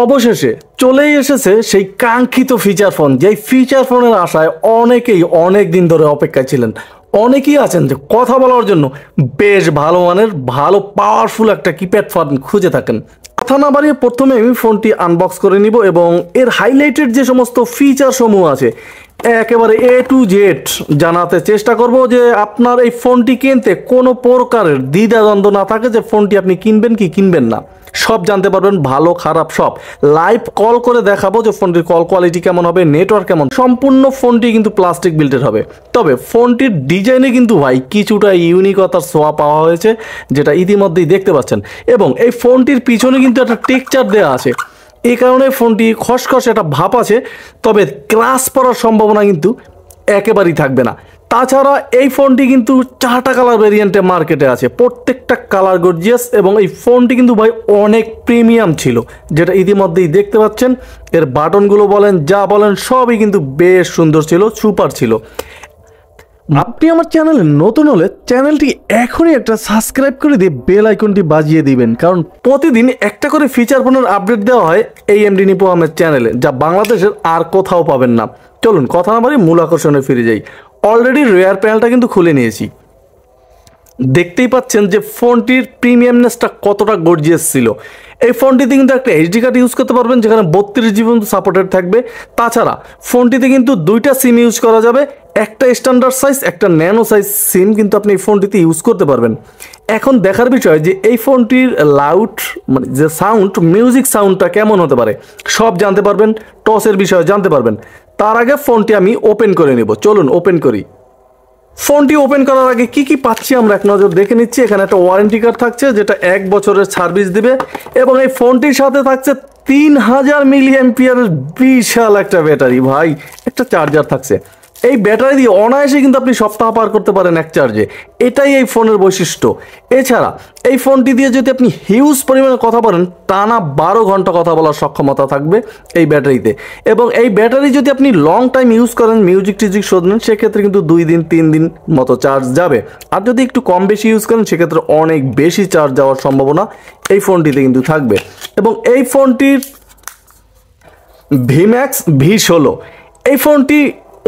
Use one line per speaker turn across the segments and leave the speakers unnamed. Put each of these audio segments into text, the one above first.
অবশেষে চলেই এসেছে সেই কাঙ্ক্ষিত ফিচার ফোন, যেই ফিচার ফোনের আশায় অনেকেই অনেক দিন ধরে অপেক্ষায় ছিলেন। অনেকেই আছেন যে কথা বলার জন্য বেশ ভালো মানের ভালো পাওয়ারফুল একটা কিপ্যাড ফোন খুঁজে থাকেন। কথা না বাড়িয়ে প্রথমে আমি ফোনটি আনবক্স করে নিব এবং এর হাইলাইটেড যে সমস্ত ফিচার সমূহ আছে একেবারে এ টু জেড জানাতে চেষ্টা করব, যে আপনার এই ফোনটি কিনতে কোনো প্রকারের দ্বিধাদ্বন্দ্ব না থাকে যে ফোনটি আপনি কিনবেন কি কিনবেন না, সব জানতে পারবেন, ভালো খারাপ সব লাইভ কল করে দেখাবো যে ফোনটির কল কোয়ালিটি কেমন হবে, নেটওয়ার্ক কেমন। সম্পূর্ণ ফোনটি কিন্তু প্লাস্টিক বিল্ডের হবে, তবে ফোনটির ডিজাইনে কিন্তু ভাই কিছুটা ইউনিকতার ছোঁয়া পাওয়া হয়েছে, যেটা ইতিমধ্যেই দেখতে পাচ্ছেন। এবং এই ফোনটির পিছনে কিন্তু একটা টেক্সচার দেওয়া আছে, এই কারণে ফোনটি খসখস একটা ভাব আছে, তবে ক্রাশ পড়ার সম্ভাবনা কিন্তু একেবারেই থাকবে না। তাছাড়া এই ফোনটি কিন্তু 4টা কালার ভেরিয়েন্টে মার্কেটে আছে, প্রত্যেকটা কালার গর্জিয়াস, এবং এই ফোনটি কিন্তু ভাই অনেক প্রিমিয়াম ছিল, যেটা ইতিমধ্যেই দেখতে পাচ্ছেন। এর বাটনগুলো বলেন যা বলেন সবই কিন্তু বেশ সুন্দর ছিল, সুপার ছিল। আপনি আমার চ্যানেলে নতুন হলে চ্যানেলটি এখনই একটা সাবস্ক্রাইব করে দিয়ে বেল আইকনটি বাজিয়ে দিবেন, কারণ প্রতিদিন একটা করে ফিচার ফোনের আপডেট দেওয়া হয় এই এমডি নিপু আহমেদ চ্যানেলে, যা বাংলাদেশের আর কোথাও পাবেন না। চলুন কথা না বাড়ি মূল আকর্ষণে ফিরে যাই। অলরেডি রেয়ার প্যানেলটা কিন্তু খুলে নিয়েছি, দেখতেই পাচ্ছেন যে ফোনটির প্রিমিয়ামনেসটা কতটা গর্জিয়াস ছিল। এই ফোনটিতে কিন্তু একটা এইচডি কার্ড ইউজ করতে পারবেন, যেখানে 32 GB পর্যন্ত সাপোর্টেড থাকবে। তাছাড়া ফোনটিতে কিন্তু 2টা সিম ইউজ করা যাবে, একটা স্ট্যান্ডার্ড সাইজ একটা ন্যানো সাইজ সিম কিন্তু আপনি এই ফোনটিতে ইউজ করতে পারবেন। এখন দেখার বিষয় যে এই ফোনটির লাউড মানে যে সাউন্ড, মিউজিক সাউন্ডটা কেমন হতে পারে সব জানতে পারবেন, টসের বিষয়ে জানতে পারবেন। তার আগে ফোনটি আমি ওপেন করে নেব, চলুন ওপেন করি। ফোনটি ওপেন করার আগে কি কি পাচ্ছি আমরা এক নজর দেখে নিচ্ছি। এখানে একটা ওয়ারেন্টি কার্ড থাকছে, যেটা 1 বছরের সার্ভিস দিবে, এবং এই ফোনটির সাথে থাকছে 3000 মিলিঅ্যাম্পিয়ারের বিশাল একটা ব্যাটারি, ভাই একটা চার্জার থাকছে। এই ব্যাটারি দিয়ে অনায়াসে কিন্তু আপনি সপ্তাহ পার করতে পারেন এক চার্জে, এটাই এই ফোনের বৈশিষ্ট্য। এছাড়া এই ফোনটি দিয়ে যদি আপনি হিউজ পরিমাণে কথা বলেন, টানা 12 ঘন্টা কথা বলার সক্ষমতা থাকবে এই ব্যাটারিতে। এবং এই ব্যাটারি যদি আপনি লং টাইম ইউজ করেন, মিউজিক টিউজিক শোনেন, সেক্ষেত্রে কিন্তু 2 দিন 3 দিন মতো চার্জ যাবে। আর যদি একটু কম বেশি ইউজ করেন, সেক্ষেত্রে অনেক বেশি চার্জ যাওয়ার সম্ভাবনা এই ফোনটিতে কিন্তু থাকবে। এবং এই ফোনটির ভিম্যাক্স V16, এই ফোনটি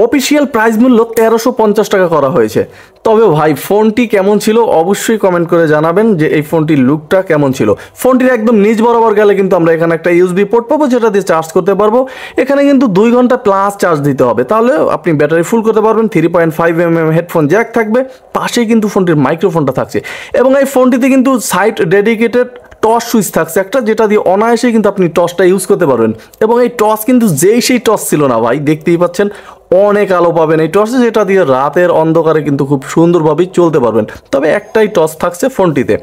অফিসিয়াল প্রাইস মূল্য 1350 টাকা করা হয়েছে। তবে ভাই ফোনটি কেমন ছিল অবশ্যই কমেন্ট করে জানাবেন, যে এই ফোনটির লুকটা কেমন ছিল। ফোনটির একদম নিচ বরাবর গেলে কিন্তু আমরা এখানে একটা ইউএসবি পোর্ট পাবো, যেটা দিয়ে চার্জ করতে পারবো। এখানে কিন্তু 2 ঘন্টা প্লাস চার্জ দিতে হবে, তাহলে আপনি ব্যাটারি ফুল করতে পারবেন। 3.5mm হেডফোন জ্যাক থাকবে, পাশেই কিন্তু ফোনটির মাইক্রোফোনটা থাকছে। এবং এই ফোনটিতে কিন্তু সাইড ডেডিকেটেড টর্চ সুইচ থাকছে একটা, যেটা দিয়ে অনায়াসে কিন্তু আপনি টর্চটা ইউজ করতে পারবেন। এবং এই টর্চ কিন্তু সেই টর্চ ছিল না ভাই, দেখতেই পাচ্ছেন অনেক আলো পাবেন এই টর্চে, যেটা দিয়ে রাতের অন্ধকারে কিন্তু খুব সুন্দরভাবেই চলতে পারবেন। তবে একটাই টর্চ থাকছে ফোনটিতে।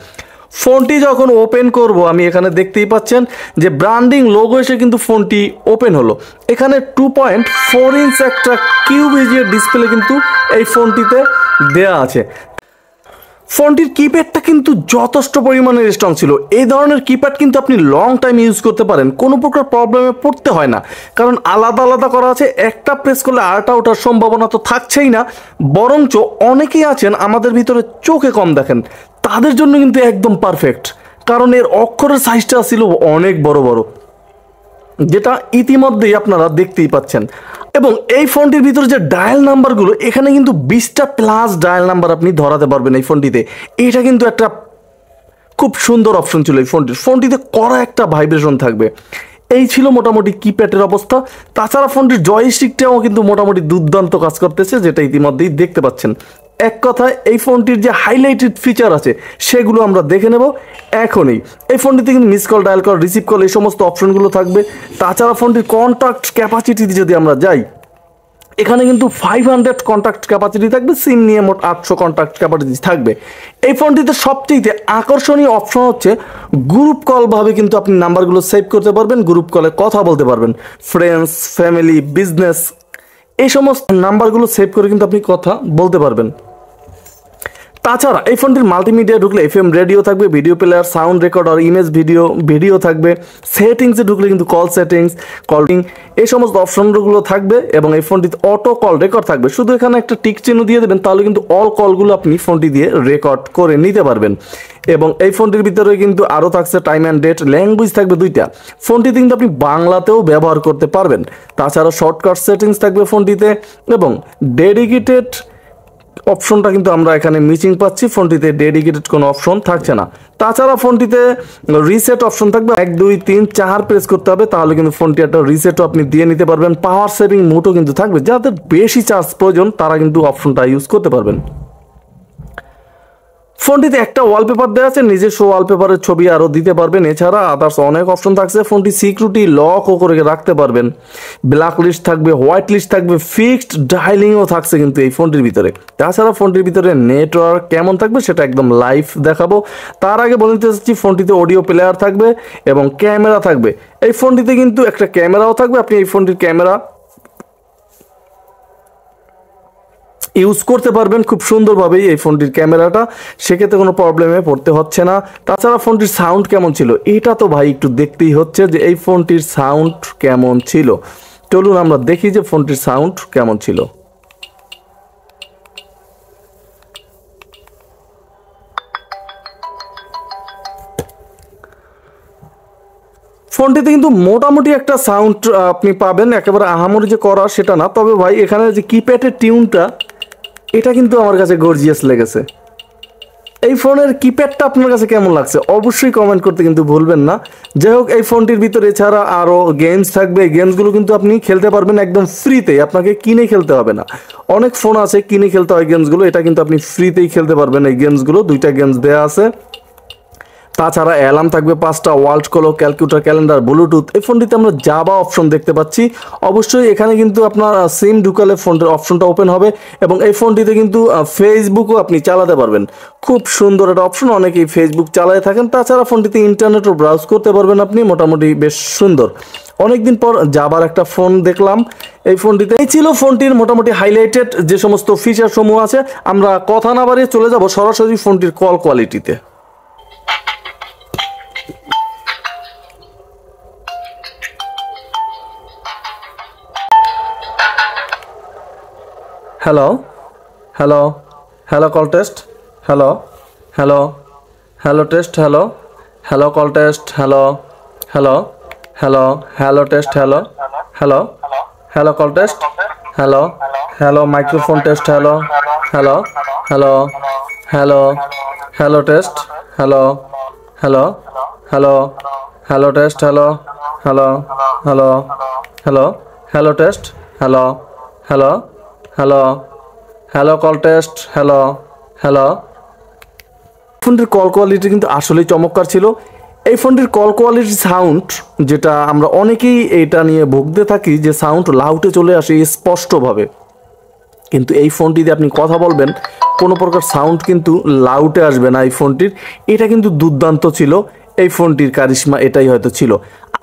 ফোনটি যখন ওপেন করব, আমি এখানে দেখতেই পাচ্ছেন যে ব্র্যান্ডিং লোগো এসে কিন্তু ফোনটি ওপেন হলো। এখানে 2.4 ইঞ্চ একটা কিউভিজিএ ডিসপ্লে কিন্তু এই ফোনটিতে দেয়া আছে। ফোনটির কিপ্যাডটা কিন্তু যথেষ্ট পরিমাণে স্ট্রং ছিল। এই ধরনের কিপ্যাড কিন্তু আপনি লং টাইম ইউজ করতে পারেন, কোনো প্রকার প্রবলেমে পড়তে হয় না, কারণ আলাদা আলাদা করা আছে। একটা প্রেস করলে আরেকটা ওঠার সম্ভাবনা তো থাকছেই না, বরঞ্চ অনেকেই আছেন আমাদের ভিতরে চোখে কম দেখেন, তাদের জন্য কিন্তু একদম পারফেক্ট, কারণ এর অক্ষরের সাইজটা ছিল অনেক বড় বড়, যেটা ইতিমধ্যেই আপনারা দেখতেই পাচ্ছেন। এবং এই ফোনটির ভিতরে যে ডায়াল নাম্বারগুলো, এখানে কিন্তু 20টা প্লাস ডায়াল নাম্বার আপনি ধরাতে পারবেন এই ফোনটিতে। এটা কিন্তু একটা খুব সুন্দর অপশন ছিল এই ফোনটিতে করা একটা ভাইব্রেশন থাকবে। এই ছিল মোটামুটি কিপ্যাডের অবস্থা। তাছাড়া ফোনটির জয়স্টিকটাও কিন্তু মোটামুটি দুর্দান্ত কাজ করতেছে, যেটা ইতিমধ্যেই দেখতে পাচ্ছেন। এক কথায় এই ফোনটির যে হাইলাইটেড ফিচার আছে সেগুলো আমরা দেখে নেব এখনই। এই ফোনটিতে কিন্তু miss call, dial call, receive call এই সমস্ত অপশনগুলো থাকবে। তাছাড়া ফোনটির কন্ট্যাক্ট ক্যাপাসিটিতে যদি আমরা যাই, এখানে কিন্তু 500 কন্ট্যাক্ট ক্যাপাসিটি থাকবে, সিম নিয়ে মোট 800 কন্ট্যাক্ট ক্যাপাসিটি থাকবে। এই ফোনটিতে সবচেয়ে আকর্ষণীয় অপশন হচ্ছে গ্রুপ কল ভাবে কিন্তু আপনি নাম্বারগুলো সেভ করতে পারবেন, গ্রুপ কলে কথা বলতে পারবেন। ফ্রেন্ডস, ফ্যামিলি, বিজনেস এই সমস্ত নাম্বারগুলো সেভ করে কিন্তু আপনি কথা বলতে পারবেন। তাছাড়া এই ফোনটির মাল্টিমিডিয়া ঢুকলে এফএম রেডিও থাকবে, video player, sound recorder, image video থাকবে। সেটিংসে ঢুকলে কিন্তু কল সেটিংস, কলিং এই সমস্ত অপশনগুলো থাকবে এবং এই ফোনটিতে অটো কল রেকর্ড থাকবে। শুধু এখানে একটা টিক চিহ্ন দিয়ে দেবেন, তাহলে কিন্তু অল কলগুলো আপনি ফোনটি দিয়ে রেকর্ড করে নিতে পারবেন। এবং এই ফোনটির ভিতরে কিন্তু আরও থাকছে টাইম অ্যান্ড ডেট, ল্যাঙ্গুয়েজ থাকবে 2টা। ফোনটিতে কিন্তু আপনি বাংলাতেও ব্যবহার করতে পারবেন। তাছাড়া শর্টকাট সেটিংস থাকবে ফোনটিতে এবং ডেডিকেটেড অপশনটা কিন্তু আমরা এখানে মিসিং পাচ্ছি, ফোনটিতে ডেডিকেটেড কোনো অপশন থাকছে না। তাছাড়া ফোনটিতে রিসেট অপশন থাকবে, 1 2 3 4 প্রেস করতে হবে, তাহলে কিন্তু ফোনটি একটা রিসেটও আপনি দিয়ে নিতে পারবেন। পাওয়ার সেভিং মোডও কিন্তু থাকবে, যাদের বেশি চার্জ প্রয়োজন তারা কিন্তু অপশনটা ইউজ করতে পারবেন। ফোনটিতে একটা ওয়ালপেপার দেওয়া আছে, নিজস্ব ওয়ালপেপারের ছবি আরও দিতে পারবেন। এছাড়া আদার্স অনেক অপশন থাকছে। ফোনটি সিকিউরিটি লকও করে রাখতে পারবেন, ব্ল্যাক লিস্ট থাকবে, হোয়াইট লিস্ট থাকবে, ফিক্সড ডায়ালিংও থাকছে কিন্তু এই ফোনটির ভিতরে। তাছাড়া ফোনটির ভিতরে নেটওয়ার্ক কেমন থাকবে সেটা একদম লাইভ দেখাবো। তার আগে বলে দিতে চাচ্ছি ফোনটিতে অডিও প্লেয়ার থাকবে এবং ক্যামেরা থাকবে। এই ফোনটিতে কিন্তু একটা ক্যামেরাও থাকবে, আপনি এই ফোনটির ক্যামেরা ইউজ করতে পারবেন খুব সুন্দরভাবেই এই ফোনটির ক্যামেরাটা, সেক্ষেত্রে কোনো প্রবলেমে পড়তে হচ্ছে না। তাছাড়া ফোনটির সাউন্ড কেমন ছিল এটা তো ভাই একটু দেখতেই হচ্ছে যে এই ফোনটির সাউন্ড কেমন ছিল। চলুন আমরা দেখি যে ফোনটির সাউন্ড কেমন ছিল। ফোনটিতে কিন্তু মোটামুটি একটা সাউন্ড আপনি পাবেন, একেবারে আহামরি যে করা সেটা না। তবে ভাই এখানে যে কিপ্যাডের টিউনটা এটা কিন্তু আমার কাছে গর্জিয়াস লেগেছে। এই ফোনের কিপ্যাডটা আপনার কাছে কেমন লাগছে অবশ্যই কমেন্ট করতে কিন্তু ভুলবেন না। যাই হোক, এই ফোনটির ভিতরে এছাড়া আরও গেমস থাকবে। এই গেমসগুলো কিন্তু আপনি খেলতে পারবেন একদম ফ্রিতে, আপনাকে কিনে খেলতে হবে না। অনেক ফোন আছে কিনে খেলতে হয় গেমসগুলো, এটা কিন্তু আপনি ফ্রিতেই খেলতে পারবেন এই গেমসগুলো। 2টা গেমস দেওয়া আছে। তাছাড়া অ্যালার্ম থাকবে 5টা, world clock, calculator, calendar, Bluetooth. এই ফোনটিতে আমরা জাভা অপশন দেখতে পাচ্ছি। অবশ্যই এখানে কিন্তু আপনার সিম ঢুকালে ফোনটির অপশনটা ওপেন হবে এবং এই ফোনটিতে কিন্তু ফেসবুকও আপনি চালাতে পারবেন। খুব সুন্দর একটা অপশন, অনেকেই ফেসবুক চালাতে থাকেন। তাছাড়া ফোনটিতে ইন্টারনেটও ব্রাউজ করতে পারবেন আপনি, মোটামুটি বেশ সুন্দর। অনেকদিন পর জাভার একটা ফোন দেখলাম এই ফোনটিতে। এই ছিল ফোনটির মোটামুটি হাইলাইটেড যে সমস্ত ফিচার সমূহ আছে। আমরা কথা না বাড়িয়ে চলে যাব সরাসরি ফোনটির কল কোয়ালিটিতে। Hello hello hello call test, hello hello hello test, hello hello call test, hello hello hello hello test, hello hello hello call test, hello hello microphone test, hello hello hello hello hello test, hello hello hello hello test, hello hello hello hello hello test, hello hello hello hello call test, hello hello. ফোনটির call quality কিন্তু আসলেই চমৎকার ছিল। এই ফোনটির call quality sound যেটা আমরা অনেকেই এটা নিয়ে ভুগতে থাকি যে সাউন্ড লাউডে চলে আসে স্পষ্টভাবে, কিন্তু এই ফোনটিতে আপনি কথা বলবেন কোনো প্রকার সাউন্ড কিন্তু লাউডে আসবে না এই ফোনটির। এটা কিন্তু দুর্দান্ত ছিল, এই ফোনটির কারিশমা এটাই হয়তো ছিল।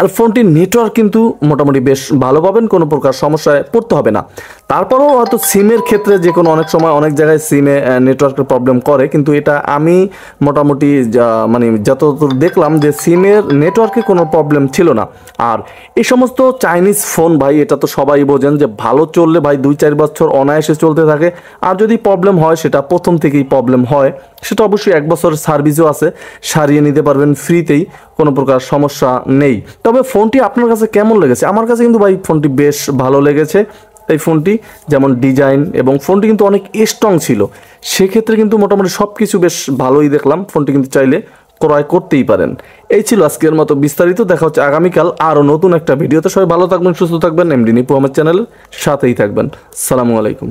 আর ফোনটির নেটওয়ার্ক কিন্তু মোটামুটি বেশ ভালো পাবেন, কোনো প্রকার সমস্যায় পড়তে হবে না। তারপরেও হয়তো সিমের ক্ষেত্রে যে কোনো অনেক সময় অনেক জায়গায় সিমে নেটওয়ার্কের প্রবলেম করে, কিন্তু এটা আমি মোটামুটি মানে যতদূর দেখলাম যে সিমের নেটওয়ার্কে কোনো প্রবলেম ছিল না। আর এই সমস্ত চাইনিজ ফোন ভাই এটা তো সবাই বোঝেন যে ভালো চললে ভাই 2-4 বছর অনায়াসে চলতে থাকে। আর যদি প্রবলেম হয় সেটা প্রথম থেকেই প্রবলেম হয়, সেটা অবশ্যই 1 বছরের সার্ভিসও আছে, সারিয়ে নিতে পারবেন ফ্রিতেই, কোনো প্রকার সমস্যা নেই। তবে ফোনটি আপনার কাছে কেমন লেগেছে? আমার কাছে কিন্তু ভাই ফোনটি বেশ ভালো লেগেছে। এই ফোনটি যেমন ডিজাইন এবং ফোনটি কিন্তু অনেক স্ট্রং ছিল, সেক্ষেত্রে কিন্তু মোটামুটি সব কিছু বেশ ভালোই দেখলাম। ফোনটি কিন্তু চাইলে ক্রয় করতেই পারেন। এই ছিল আজকের মতো বিস্তারিত, দেখা হচ্ছে আগামীকাল আরও নতুন একটা ভিডিওতে। সবাই ভালো থাকবেন, সুস্থ থাকবেন, এমডি নিপু আহমেদ চ্যানেলের সাথেই থাকবেন। আসসালামু আলাইকুম।